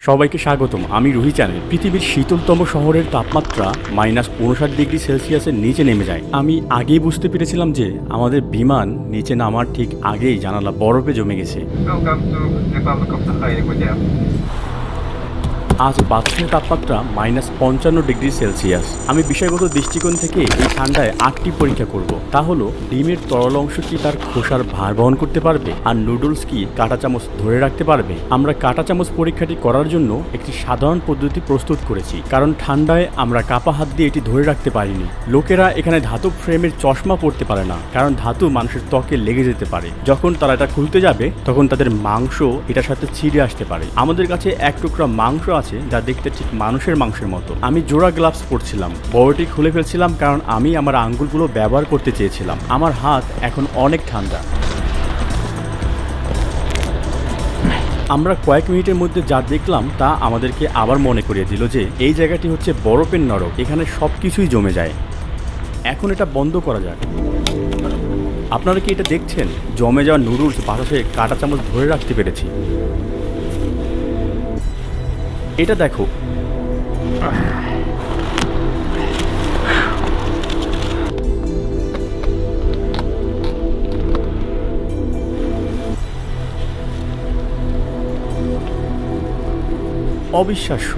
সবাইকে স্বাগতম। আমি রুহি চ্যানেল। পৃথিবীর শীতলতম শহরের তাপমাত্রা -59°C নিচে নেমে যায়। আমি আগেই বুঝতে পেরেছিলাম যে আমাদের বিমান নিচে নামার ঠিক আগেই জানালা বরফে জমে গেছে। Welcome to Republic of Sakhalin, Ecuador. আজ বাতাসের তাপমাত্রা -55°C। আমি বিষয়গত দৃষ্টিকোণ থেকে এই ঠান্ডায় 8টি পরীক্ষা করব। তা হলো ডিমের তরল অংশ কি তার খোসার ভার বহন করতে পারবে, আর নুডলস কি কাঁটা চামচ ধরে রাখতে পারবে। আমরা কাঁটা চামচ পরীক্ষাটি করার জন্য একটি সাধারণ পদ্ধতি প্রস্তুত করেছি, কারণ ঠান্ডায় আমরা কাপা হাত দিয়ে এটি ধরে রাখতে পারিনি। লোকেরা এখানে ধাতব ফ্রেমের চশমা পরতে পারে না, কারণ ধাতু মানুষের ত্বকে লেগে যেতে পারে। যখন তারা এটা খুলতে যাবে তখন তাদের মাংস এটার সাথে ছিঁড়ে আসতে পারে। আমাদের কাছে এক টুকরা মাংস আছে যা দেখতে ঠিক মানুষের মাংসের মতো। আমি জোড়া গ্লাভস পরছিলাম, বড়টি খুলে ফেলছিলাম কারণ আমি আমার আঙ্গুলগুলো ব্যবহার করতে চেয়েছিলাম। আমার হাত এখন অনেক ঠান্ডা। আমরা কয়েক মিনিটের মধ্যে যা দেখলাম তা আমাদেরকে আবার মনে করিয়ে দিল যে এই জায়গাটি হচ্ছে বরফের নরক। এখানে সব কিছুই জমে যায়। এখন এটা বন্ধ করা যাক। আপনারা কি এটা দেখছেন? জমে যাওয়া নুডলস বাতাসে কাঁটা চামচ ধরে রাখতে পেরেছি। এটা দেখো, অবিশ্বাস্য।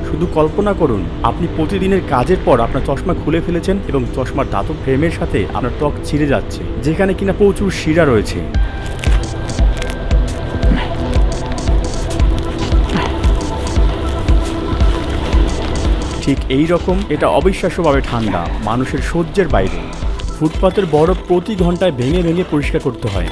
শুধু কল্পনা করুন, আপনি প্রতিদিনের কাজের পর আপনার চশমা খুলে ফেলেছেন এবং চশমার ধাতব ফ্রেমের সাথে আপনার ত্বক ছিঁড়ে যাচ্ছে, যেখানে কিনা প্রচুর শিরা রয়েছে। ঠিক এই রকম এটা অবিশ্বাস্যভাবে ঠান্ডা, মানুষের সহ্যের বাইরে। ফুটপাতের বরফ প্রতি ঘন্টায় ভেঙে ভেঙে পরিষ্কার করতে হয়।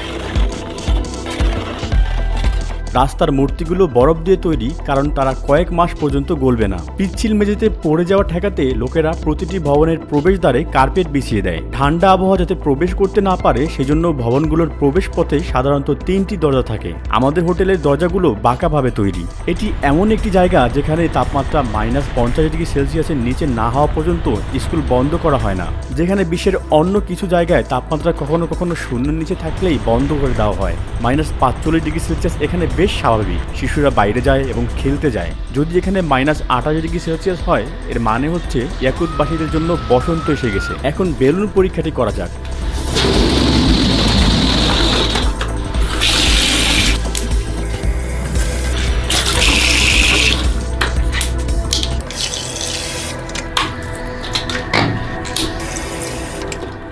রাস্তার মূর্তিগুলো বরফ দিয়ে তৈরি, কারণ তারা কয়েক মাস পর্যন্ত গলবে না। পিচ্ছিল মেঝেতে পড়ে যাওয়া ঠেকাতে লোকেরা প্রতিটি ভবনের প্রবেশদ্বারে কার্পেট বিছিয়ে দেয়। ঠান্ডা আবহাওয়া যাতে প্রবেশ করতে না পারে সেজন্য ভবনগুলোর প্রবেশ পথে সাধারণত 3টি দরজা থাকে। আমাদের হোটেলের দরজাগুলো বাঁকাভাবে তৈরি। এটি এমন একটি জায়গা যেখানে তাপমাত্রা -50°C নিচে না হওয়া পর্যন্ত স্কুল বন্ধ করা হয় না। যেখানে বিশ্বের অন্য কিছু জায়গায় তাপমাত্রা কখনো কখনো শূন্যের নিচে থাকলেই বন্ধ করে দেওয়া হয়। -45°C এখানে বেশ স্বাভাবিক। শিশুরা বাইরে যায় এবং খেলতে যায়। যদি এখানে -28°C হয়, এর মানে হচ্ছে ইয়াকুতবাসীদের জন্য বসন্ত এসে গেছে। এখন বেলুন পরীক্ষাটি করা যাক।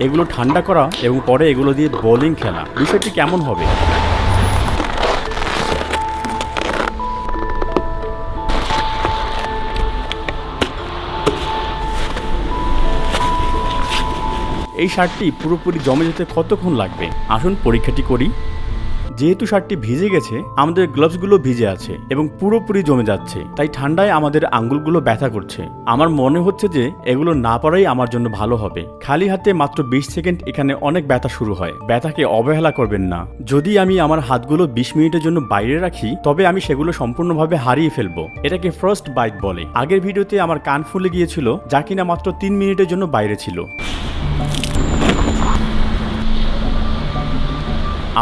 এগুলো ঠান্ডা করা এবং পরে এগুলো দিয়ে বোলিং খেলা, বিষয়টি কেমন হবে? এই শার্টটি পুরোপুরি জমে যেতে কতক্ষণ লাগবে? আসুন পরীক্ষাটি করি। যেহেতু শার্টটি ভিজে গেছে, আমাদের গ্লাভসগুলো ভিজে আছে এবং পুরোপুরি জমে যাচ্ছে, তাই ঠান্ডায় আমাদের আঙ্গুলগুলো ব্যথা করছে। আমার মনে হচ্ছে যে এগুলো না পরাই আমার জন্য ভালো হবে। খালি হাতে মাত্র 20 সেকেন্ড এখানে অনেক ব্যথা শুরু হয়। ব্যথাকে অবহেলা করবেন না। যদি আমি আমার হাতগুলো 20 মিনিটের জন্য বাইরে রাখি, তবে আমি সেগুলো সম্পূর্ণভাবে হারিয়ে ফেলবো। এটাকে ফ্রস্ট বাইট বলে। আগের ভিডিওতে আমার কান ফুলে গিয়েছিল, যা কিনা মাত্র 3 মিনিটের জন্য বাইরে ছিল।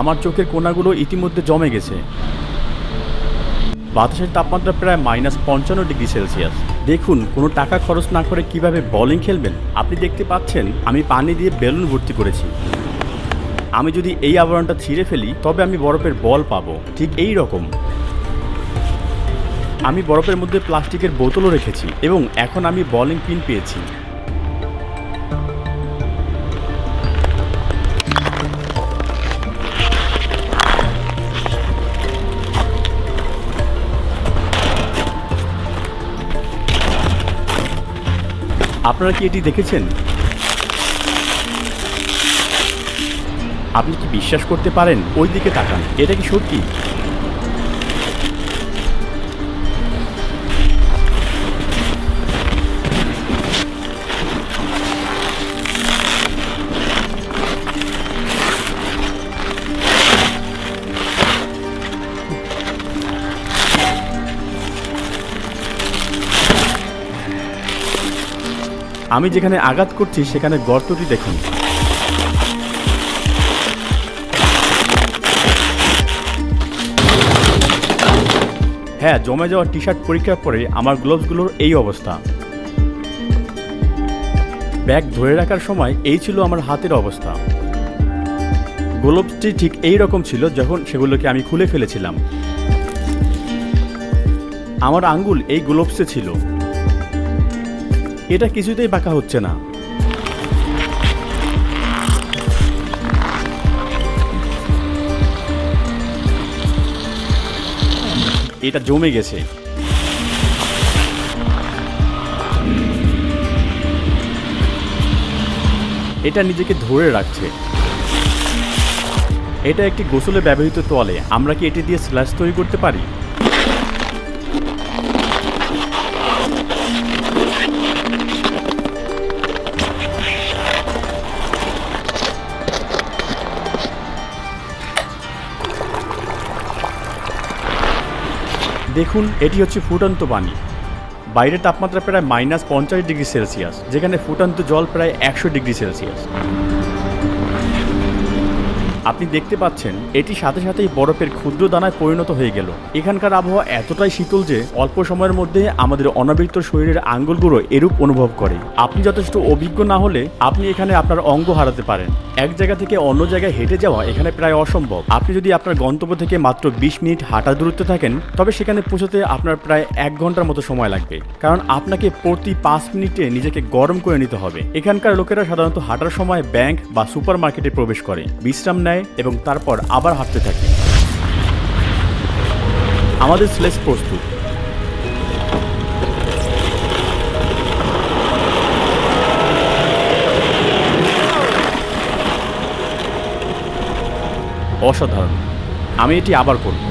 আমার চোখের কোণাগুলো ইতিমধ্যে জমে গেছে। বাতাসের তাপমাত্রা প্রায় -55°C। দেখুন, কোনো টাকা খরচ না করে কিভাবে বোলিং খেলবেন। আপনি দেখতে পাচ্ছেন আমি পানি দিয়ে বেলুন ভর্তি করেছি। আমি যদি এই আবরণটা ছিঁড়ে ফেলি তবে আমি বরফের বল পাবো। ঠিক এই রকম। আমি বরফের মধ্যে প্লাস্টিকের বোতলও রেখেছি এবং এখন আমি বোলিং পিন পেয়েছি। আপনারা কি এটি দেখেছেন? আপনি কি বিশ্বাস করতে পারেন? ওই দিকে তাকান। এটা কি সত্যি? আমি যেখানে আঘাত করছি সেখানে গর্তটি দেখুন। হ্যাঁ, জমে যাওয়া টি শার্ট পরীক্ষার পরে আমার গ্লোভসগুলোর এই অবস্থা। ব্যাগ ধরে রাখার সময় এই ছিল আমার হাতের অবস্থা। গ্লোভসটি ঠিক এই রকম ছিল যখন সেগুলোকে আমি খুলে ফেলেছিলাম। আমার আঙ্গুল এই গ্লোভসে ছিল। এটা কিছুতেই বাঁকা হচ্ছে না। এটা জমে গেছে। এটা নিজেকে ধরে রাখছে। এটা একটি গোসলে ব্যবহৃত তোয়ালে। আমরা কি এটি দিয়ে স্ল্যাশ তৈরি করতে পারি? দেখুন, এটি হচ্ছে ফুটন্ত পানি। বাইরের তাপমাত্রা প্রায় -50°C, যেখানে ফুটন্ত জল প্রায় 100°C। আপনি দেখতে পাচ্ছেন এটি সাথে সাথেই বরফের ক্ষুদ্র দানায় পরিণত হয়ে গেল। এখানকার আবহাওয়া এতটাই শীতল যে অল্প সময়ের মধ্যে আমাদের অনাবৃত শরীরের আঙ্গুলগুলো এরূপ অনুভব করে। আপনি যথেষ্ট অভিজ্ঞ না হলে আপনি এখানে আপনার অঙ্গ হারাতে পারেন। এক জায়গা থেকে অন্য জায়গায় হেঁটে যাওয়া এখানে প্রায় অসম্ভব। আপনি যদি আপনার গন্তব্য থেকে মাত্র 20 মিনিট হাঁটার দূরত্বে থাকেন, তবে সেখানে পৌঁছতে আপনার প্রায় 1 ঘন্টার মতো সময় লাগবে, কারণ আপনাকে প্রতি 5 মিনিটে নিজেকে গরম করে নিতে হবে। এখানকার লোকেরা সাধারণত হাঁটার সময় ব্যাংক বা সুপার মার্কেটে প্রবেশ করে, বিশ্রাম নেয় এবং তারপর আবার হাঁটতে থাকে। আমাদের স্লেজ প্রস্তুত। অসাধারণ। আমি এটি আবার করব।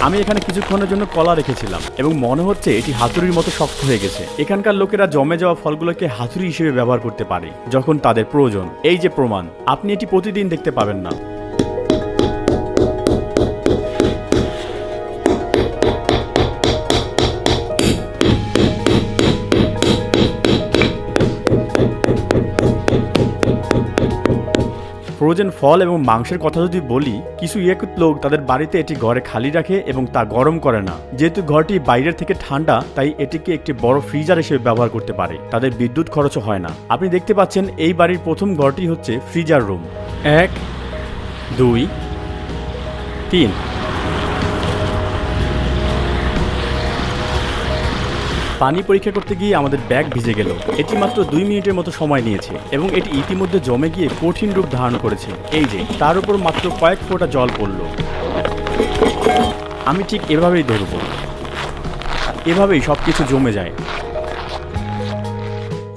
আমি এখানে কিছুক্ষণের জন্য কলা রেখেছিলাম এবং মনে হচ্ছে এটি হাতুড়ির মতো শক্ত হয়ে গেছে। এখানকার লোকেরা জমে যাওয়া ফলগুলোকে হাতুড়ি হিসেবে ব্যবহার করতে পারে যখন তাদের প্রয়োজন। এই যে প্রমাণ, আপনি এটি প্রতিদিন দেখতে পাবেন না। ফ্রোজেন ফল এবং মাংসের কথা যদি বলি, কিছু ইয়াকুত লোক তাদের বাড়িতে এটি ঘরে খালি রাখে এবং তা গরম করে না। যেহেতু ঘরটি বাইরের থেকে ঠান্ডা, তাই এটিকে একটি বড় ফ্রিজার হিসেবে ব্যবহার করতে পারে। তাদের বিদ্যুৎ খরচও হয় না। আপনি দেখতে পাচ্ছেন এই বাড়ির প্রথম ঘরটি হচ্ছে ফ্রিজার রুম। 1, 2, 3। পানি পরীক্ষা করতে গিয়ে আমাদের ব্যাগ ভিজে গেল। এটি মাত্র 2 মিনিটের মতো সময় নিয়েছে এবং এটি ইতিমধ্যে জমে গিয়ে কঠিন রূপ ধারণ করেছে। এই যে, তার উপর মাত্র কয়েক ফোঁটা জল পড়ল। আমি ঠিক এভাবেই ধরব। এভাবেই সবকিছু জমে যায়।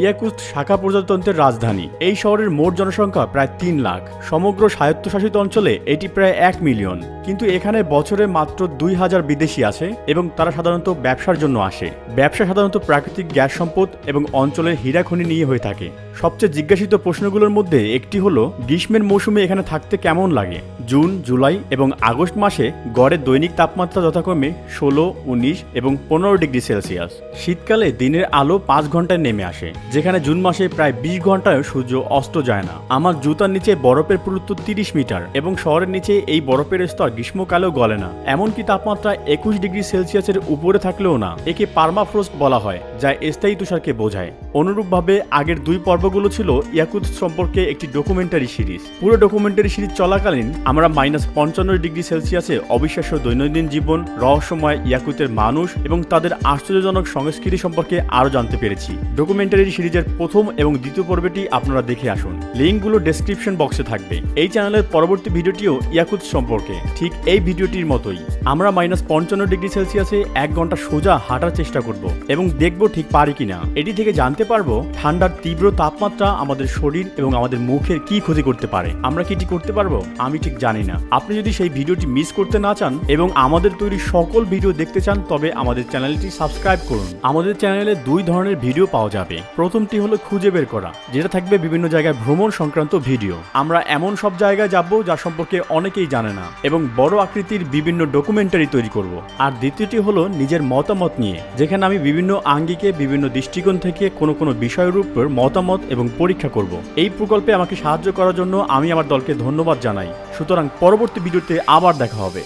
ইয়াকুৎস্ক শাখা প্রজাতন্ত্রের রাজধানী। এই শহরের মোট জনসংখ্যা প্রায় 3 লাখ। সমগ্র স্বায়ত্তশাসিত অঞ্চলে এটি প্রায় 1 মিলিয়ন। কিন্তু এখানে বছরে মাত্র 2000 বিদেশি আছে এবং তারা সাধারণত ব্যবসার জন্য আসে। ব্যবসা সাধারণত প্রাকৃতিক গ্যাস সম্পদ এবং অঞ্চলের হীরা খনি নিয়ে হয়ে থাকে। সবচেয়ে জিজ্ঞাসিত প্রশ্নগুলোর মধ্যে একটি হলো, গ্রীষ্মের মৌসুমে এখানে থাকতে কেমন লাগে? জুন, জুলাই এবং আগস্ট মাসে গড়ে দৈনিক তাপমাত্রা যথাক্রমে 16, 19 এবং 15°C। শীতকালে দিনের আলো 5 ঘন্টায় নেমে আসে, যেখানে জুন মাসে প্রায় 20 ঘন্টায় সূর্য অস্ত যায় না। আমার জুতার নিচে বরফের পুরুত্ব 30 মিটার এবং শহরের নিচে এই বরফের স্তর গ্রীষ্মকালেও গলে না। এমনকি তাপমাত্রা 21°C উপরে থাকলেও না। একে পার্মাফ্রোস্ট বলা হয়, যা স্থায়ী তুষারকে বোঝায়। অনুরূপভাবে আগের 2 পর্বগুলো ছিল ইয়াকুৎস্ক সম্পর্কে একটি ডকুমেন্টারি সিরিজ। পুরো ডকুমেন্টারি সিরিজ চলাকালীন আমরা -55°C অবিশ্বাস্য দৈনন্দিন জীবন, রহস্যময় ইয়াকুতের মানুষ এবং তাদের আশ্চর্যজনক সংস্কৃতি সম্পর্কে আরও জানতে পেরেছি। ডকুমেন্টারি সিরিজের প্রথম এবং দ্বিতীয় পর্বটি আপনারা দেখে আসুন। লিঙ্কগুলো ডেসক্রিপশন বক্সে থাকবে। এই চ্যানেলের পরবর্তী ভিডিওটিও ইয়াকুৎস্ক সম্পর্কে, ঠিক এই ভিডিওটির মতোই। আমরা -55°C 1 ঘন্টা সোজা হাঁটার চেষ্টা করব এবং দেখব ঠিক পারি কিনা। এটি থেকে জানতে পারবো ঠান্ডার তীব্র তাপমাত্রা আমাদের শরীর এবং আমাদের মুখের কি ক্ষতি করতে পারে। আমরা কি এটি করতে পারবো? আমি ঠিক জানি না। আপনি যদি সেই ভিডিওটি মিস করতে না চান এবং আমাদের তৈরি সকল ভিডিও দেখতে চান, তবে আমাদের চ্যানেলটি সাবস্ক্রাইব করুন। আমাদের চ্যানেলে 2 ধরনের ভিডিও পাওয়া যাবে। প্রথমটি হলো খুঁজে বের করা, যেটা থাকবে বিভিন্ন জায়গায় ভ্রমণ সংক্রান্ত ভিডিও। আমরা এমন সব জায়গায় যাব যা সম্পর্কে অনেকেই জানে না এবং বড় আকৃতির বিভিন্ন ডকুমেন্টারি তৈরি করব। আর দ্বিতীয়টি হলো নিজের মতামত নিয়ে, যেখানে আমি বিভিন্ন আঙ্গিকে বিভিন্ন দৃষ্টিকোণ থেকে কোনো বিষয়ের উপর মতামত এবং পরীক্ষা করব। এই প্রকল্পে আমাকে সাহায্য করার জন্য আমি আমার দলকে ধন্যবাদ জানাই। সুতরাং পরবর্তী ভিডিওতে আবার দেখা হবে।